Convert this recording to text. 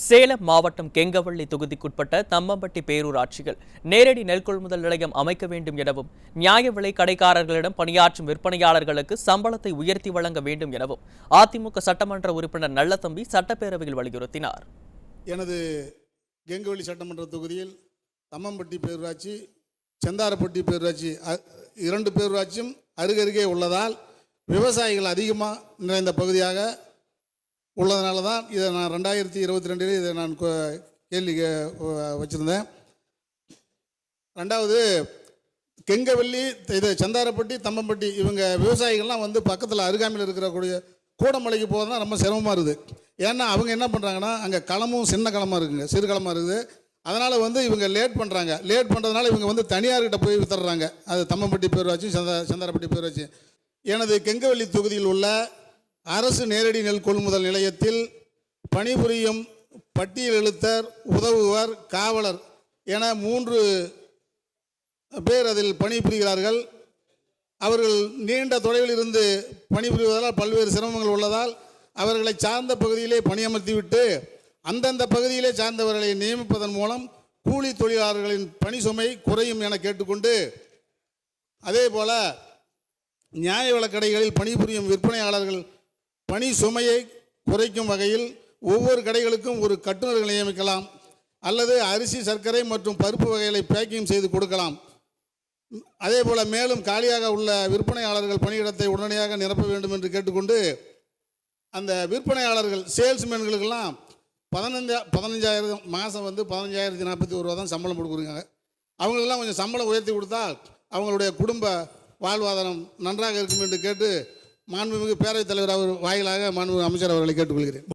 சேலம் மாவட்டம் கெங்கவள்ளி தொகுதிக்குட்பட்ட தம்மம்பட்டி பேரூராட்சியில் நேரடி நெல் கொள்முதல் நிலையம் அமைக்க வேண்டும் எனவும் நியாய விலை கடைக்காரர்களிடம் பணியாற்றும் விற்பனையாளர்களுக்கு சம்பளத்தை உயர்த்தி வழங்க வேண்டும் எனவும் அதிமுக சட்டமன்ற உறுப்பினர் நல்லதம்பி சட்டப்பேரவையில் வலியுறுத்தினார். எனது கெங்கவள்ளி சட்டமன்ற தொகுதியில் தம்மம்பட்டி பேரூராட்சி, செந்தாரப்பட்டி பேரூராட்சி இரண்டு பேரூராட்சியும் அருகருகே உள்ளதால் விவசாயிகள் அதிகமாக நிறைந்த பகுதியாக உள்ளதனால தான் இதை நான் 2022 இதை நான் கேள்வி வச்சுருந்தேன். ரெண்டாவது, கெங்கவள்ளி, இது செந்தாரப்பட்டி, தம்மம்பட்டி இவங்க விவசாயிகள்லாம் வந்து பக்கத்தில் அருகாமையில் இருக்கக்கூடிய கூடமலைக்கு போகிறதுனா ரொம்ப சிரமமாக இருக்குது. ஏன்னா அவங்க என்ன பண்ணுறாங்கன்னா, அங்கே களமும் சின்ன களமாக இருக்குங்க, சிறு களமாக இருக்குது. அதனால் வந்து இவங்க லேட் பண்ணுறாங்க. லேட் பண்ணுறதுனால இவங்க வந்து தனியார்கிட்ட போய் வித்துடுறாங்க. அது தம்மம்பட்டி பேரூராட்சி, செந்தாரப்பட்டி பேரூராட்சி. எனது கெங்கவள்ளி தொகுதியில் உள்ள அரசு நேரடி நெல் கொள்முதல் நிலையத்தில் பணிபுரியும் பட்டியல் எழுத்தர், உதவுவர், காவலர் என 3 பேர் அதில் பணிபுரிகிறார்கள். அவர்கள் நீண்ட தொலைவில் இருந்து பணிபுரிவதால் பல்வேறு சிரமங்கள் உள்ளதால் அவர்களை சார்ந்த பகுதியிலே பணியமர்த்திவிட்டு அந்தந்த பகுதியிலே சார்ந்தவர்களை நியமிப்பதன் மூலம் கூலி தொழிலாளர்களின் பணி சுமை குறையும் என கேட்டுக்கொண்டு, அதே போல நியாய விலைக் கடைகளில் பணிபுரியும் விற்பனையாளர்கள் பணி சுமையை குறைக்கும் வகையில் ஒவ்வொரு கடைகளுக்கும் ஒரு கட்டுநர்கள் நியமிக்கலாம், அல்லது அரிசி, சர்க்கரை மற்றும் பருப்பு வகைகளை பேக்கிங் செய்து கொடுக்கலாம். அதே போல் மேலும் காலியாக உள்ள விற்பனையாளர்கள் பணியிடத்தை உடனடியாக நிரப்ப வேண்டும் என்று கேட்டுக்கொண்டு, அந்த விற்பனையாளர்கள் சேல்ஸ்மேன்களுக்கெல்லாம் 15,000 மாதம் வந்து 15,041 ரூபா தான் சம்பளம் கொடுக்குறீங்க. அவங்களுக்கெல்லாம் கொஞ்சம் சம்பளம் உயர்த்தி கொடுத்தால் அவங்களுடைய குடும்ப வாழ்வாதாரம் நன்றாக இருக்கும் என்று கேட்டு மாண்புமிகு பேரவைத் தலைவர் அவர் வாயிலாக மாண்புமிகு அமைச்சர் அவர்களை கேட்டுக்கொள்கிறேன்.